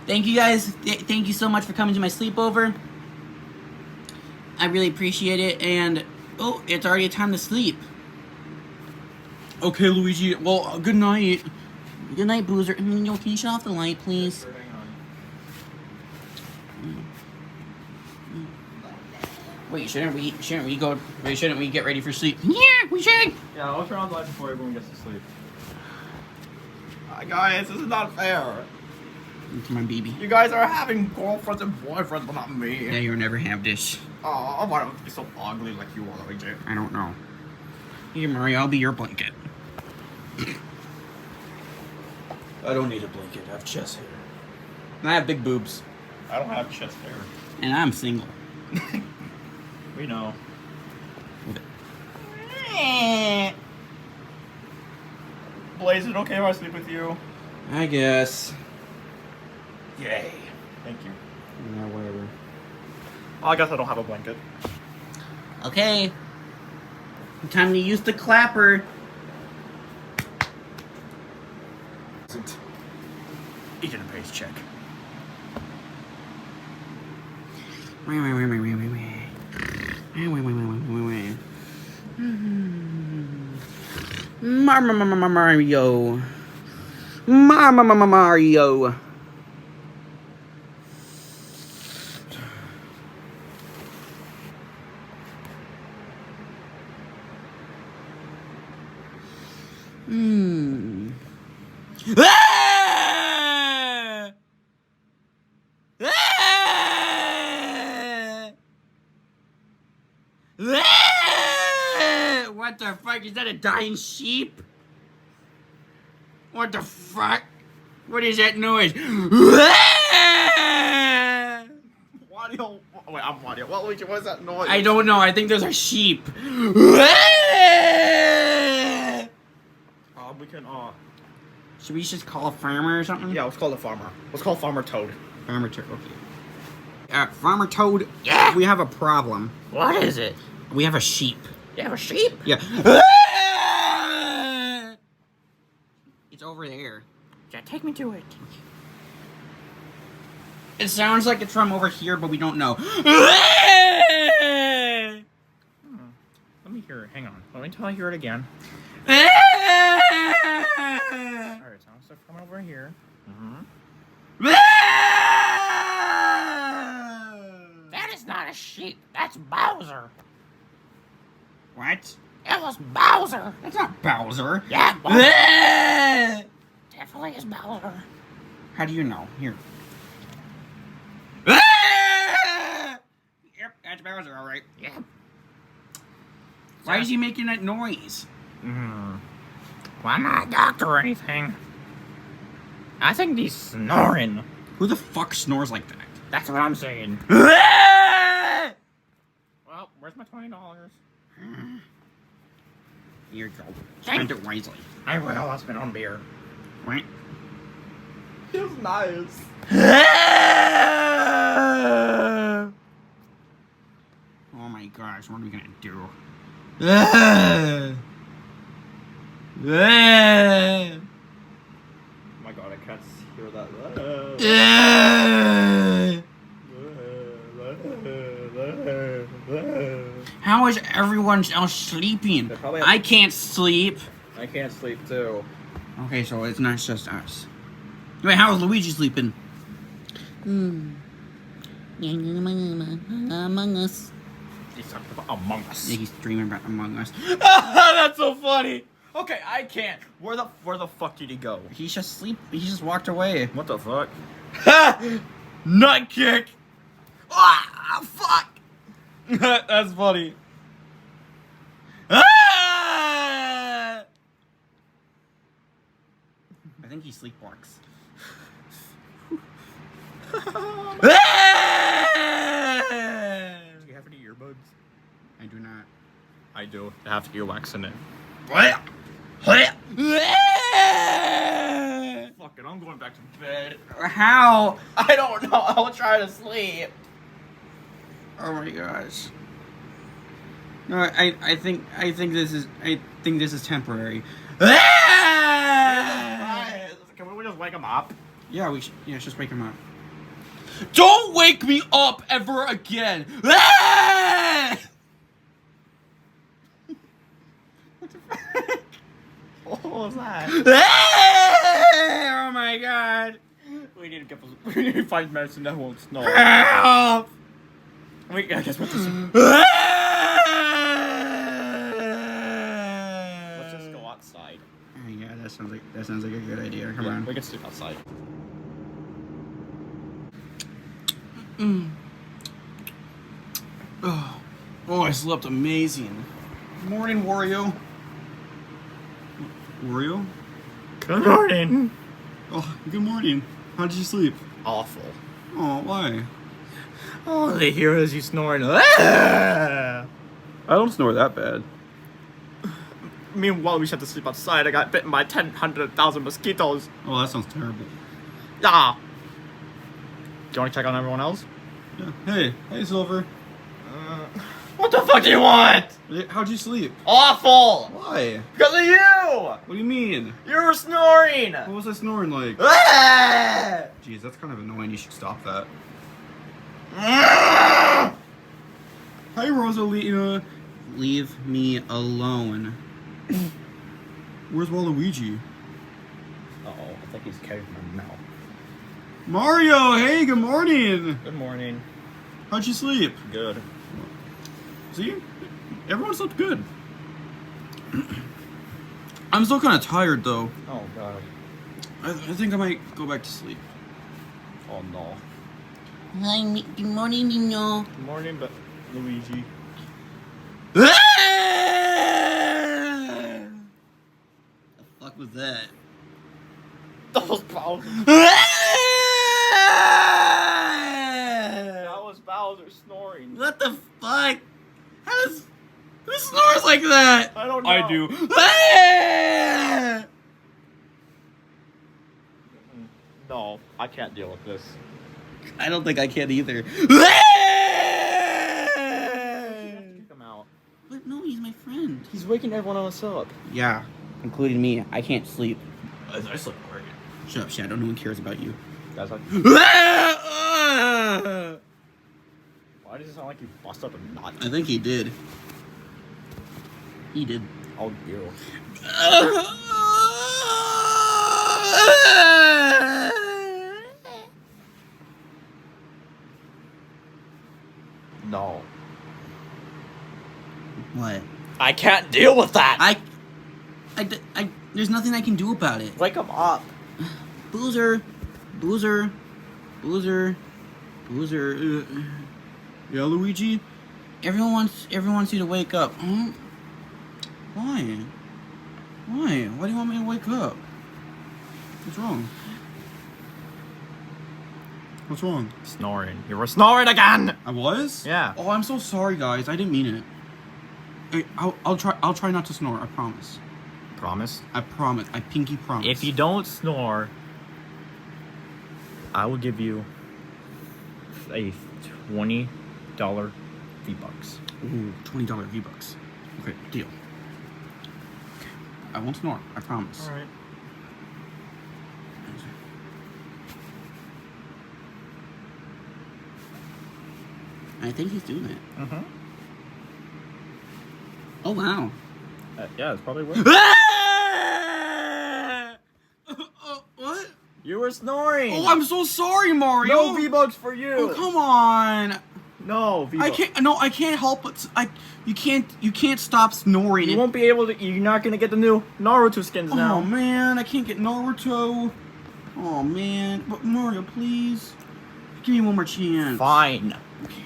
Thank you guys. Thank you so much for coming to my sleepover. I really appreciate it. And oh, it's already time to sleep. Okay, Luigi. Well, good night. Good night, Boozer. Can you shut off the light, please? Wait, shouldn't we get ready for sleep? Yeah, we should. Yeah, I'll turn on the light before everyone gets to sleep. Guys, this is not fair. Come on, baby. You guys are having girlfriends and boyfriends, but not me. Yeah, you'll never have this. Oh, why don't you be so ugly like you are, Luigi? I don't know. Here, Mario, I'll be your blanket. I don't need a blanket. I have chest hair. And I have big boobs. I don't have chest hair. And I'm single. We know. Blaze, is it okay if I sleep with you? I guess. Yay. Thank you. Yeah, whatever. I guess I don't have a blanket. Okay. Time to use the clapper. Agent and Pace check. Mario. Mario. What the fuck? Is that a dying sheep? What the fuck? What is that noise? Wadio. Wait, I'm Wadio. What is that noise? I don't know. I think those are sheep. We can, Should we just call a farmer or something? yeah, let's call it Farmer. Let's call Farmer Toad. Farmer Toad. Okay. Farmer Toad. Yeah. We have a problem. What is it? We have a sheep. You have a sheep? Yeah. It's over there. Yeah, take me to it. It sounds like it's from over here, but we don't know. Let me hear it. Hang on. Let me tell you hear it again. Alright, sounds stuff coming over here. That is not a sheep. That's Bowser. What? It was Bowser. That's not Bowser. Yeah, Bowser. Definitely is Bowser. How do you know? Here. Yep, that's Bowser, alright. Yeah. Why is he making that noise? Well, I'm not a doctor or anything. I think he's snoring. Who the fuck snores like that? That's what I'm saying. Well, where's my $20? Here you go. Spend it wisely. I will. I'll spend it on beer. Right? Feels nice. Oh my gosh, what are we gonna do? Oh my god, I can't hear that. How is everyone else sleeping? I can't sleep. I can't sleep too. Okay, so it's not just us. Wait, how is Luigi sleeping? Among Us. He's talking about Among Us. Yeah, he's dreaming about Among Us. That's so funny. Okay, I can't. Where the fuck did he go? He's just sleep. He just walked away. What the fuck? Ha! Nut kick. Ah, fuck. That's funny. Ah! I think he sleepwalks. Do you have any earbuds? I do not. I do. I have earwax in it. Fuck it, I'm going back to bed. How? I don't know. I'll try to sleep. Oh my gosh. No, I think this is temporary. Can we just wake him up? Yeah, we should. Yeah, just wake him up. Don't wake me up ever again. Ah! What was that? Ah! Oh my god. We need to find medicine that won't snore. Help! Wait, I guess what this. Let's just go outside. Yeah, that sounds like a good idea. Come on. We can sleep outside. Oh, I slept amazing. Morning, Wario. Wario? Good morning. Oh, good morning. How did you sleep? Awful. Oh, why? All they hear is you snoring. Ah! I don't snore that bad. Meanwhile, we had to sleep outside. I got bitten by 100,000 mosquitoes. Oh, that sounds terrible. Ah. Do you want to check on everyone else? Yeah. Hey, Silver. What the fuck do you want? How'd you sleep? Awful. Why? Because of you. What do you mean? You were snoring. What was I snoring like? Ah! Jeez, that's kind of annoying. You should stop that. Ah! Hi, Rosalina. Leave me alone. Where's Waluigi? Uh-oh, I think he's carrying my mouth. Mario, hey, good morning. Good morning. How'd you sleep? Good. See? Everyone slept good. I'm still kind of tired, though. Oh, God. I think I might go back to sleep. Oh, no. Hi, good morning, Nino. Good morning, but Luigi. The fuck was that? That was Bowser. That was Bowser snoring. What the fuck? Who snores like that? I don't know. I do. No, I can't deal with this. I don't think I can either. Kick him out. But no, he's my friend. He's waking everyone else up. Yeah, including me. I can't sleep. I slept great. Shut up, Shadow. No one cares about you. Guys, like, why does it sound like you bust up a nut? I think he did. He did. Oh, you. No. What? I can't deal with that. There's nothing I can do about it. Wake him up. Boozer. Yeah, Luigi? Everyone wants you to wake up. Hmm? Why? Why do you want me to wake up? What's wrong? What's wrong? Snoring. You were snoring again. I was? Yeah. Oh, I'm so sorry, guys. I didn't mean it. Hey, I'll try not to snore. I promise. Promise? I promise. I pinky promise. If you don't snore, I will give you a $20 V-Bucks. Ooh, $20 V-Bucks. Okay, deal. Okay. I won't snore. I promise. Alright. I think he's doing it. Mm-hmm. Oh wow. Yeah, it's probably worth. What? You were snoring. Oh, I'm so sorry, Mario. No V-Bucks for you. Oh, come on. No V-Bucks. I can't. No, I can't help it. You can't stop snoring. You won't be able to. You're not gonna get the new Naruto skins Oh now. man, I can't get Naruto. Oh man, but Mario, please, give me one more chance. Fine. Okay.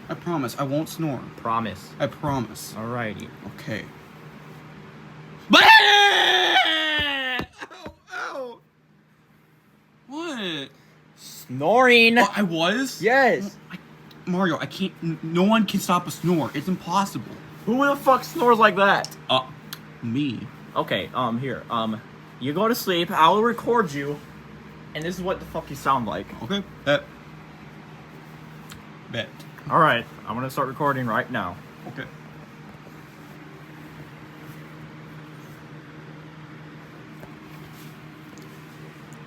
I promise, I won't snore. Promise. I promise. Alrighty. Okay. Ow, ow. What? Snoring. Oh, I was? Yes. Mario, I can't. No one can stop a snore. It's impossible. Who the fuck snores like that? Me. Okay. Here. You go to sleep. I will record you, and this is what the fuck you sound like. Okay. Bet. All right. I'm gonna start recording right now. Okay.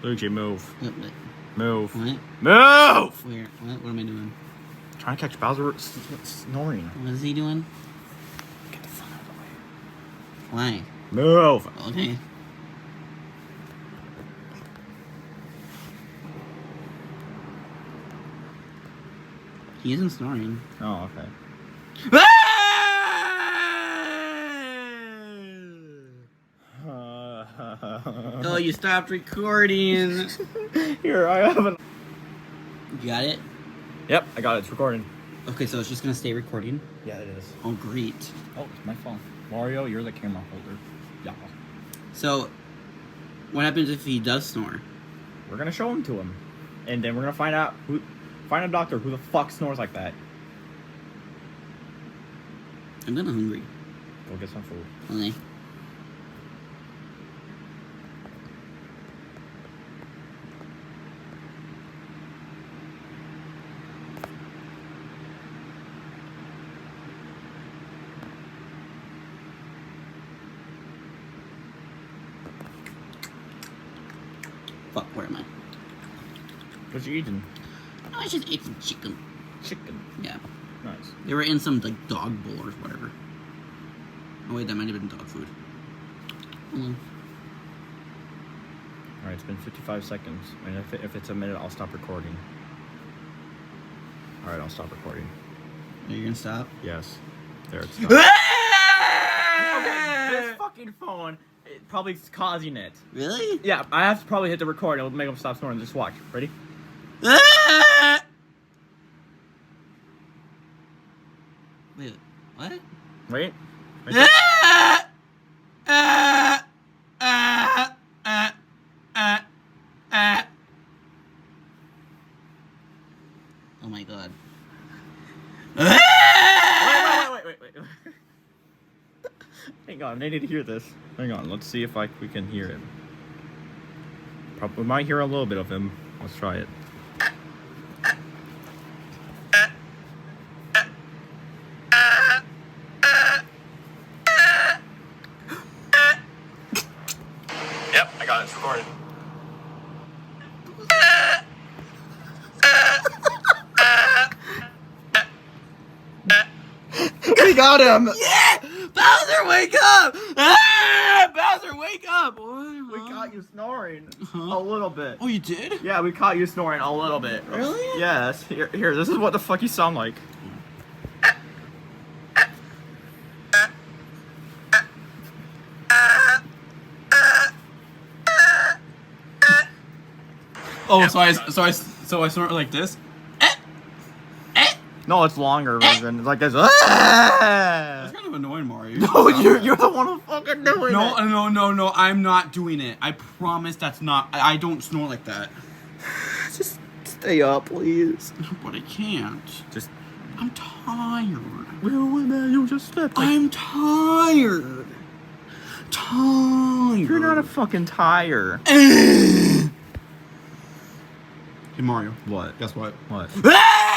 Luigi, move. Move. What? Move! Where? What am I doing? Trying to catch Bowser snoring. What is he doing? Get the fuck out of the way. Why? Move. Okay. He isn't snoring. Oh, okay. Oh, you stopped recording. Here, I haven't. You got it? Yep, I got it. It's recording. Okay, so it's just gonna stay recording. Yeah, it is. Oh, great. Oh, it's my phone. Mario, you're the camera holder. Yeah. So, what happens if he does snore? We're gonna show him to him, and then we're gonna find a doctor who the fuck snores like that. I'm kinda hungry. Go get some food. Okay. Fuck, where am I? What you eating? I just ate some chicken. Chicken. Yeah. Nice. They were in some, like, dog bowl or whatever. Oh, wait, that might have been dog food. Alright, it's been 55 seconds. And if it's a minute, I'll stop recording. Alright, I'll stop recording. Are you gonna stop? Yes. There, it's stopped. Okay, this fucking phone, it probably is causing it. Really? Yeah, I have to probably hit the record. It'll make him stop snoring. Just watch. Ready? Wait, what? Wait. Oh my god. Wait. Hang on, I need to hear this. Hang on, let's see if we can hear it. We might hear a little bit of him. Let's try it. Yep, I got it. It's recorded. We got him! Yeah! Bowser, wake up! Ah! Bowser, wake up! What? We caught you snoring Huh? a little bit. Oh, you did? Yeah, we caught you snoring a little bit. Really? Yes. Here, this is what the fuck you sound like. Oh, so I snort like this. No, it's longer version. It's like this. That's kind of annoying, Mario. No, you're the one who fucking doing it. No. I'm not doing it. I promise that's not. I don't snore like that. Just stay up, please. But I can't. Just. I'm tired. Man, you just slept. I'm tired. Tired. You're not a fucking tire. Hey, Mario. What? Guess what? What? Ah!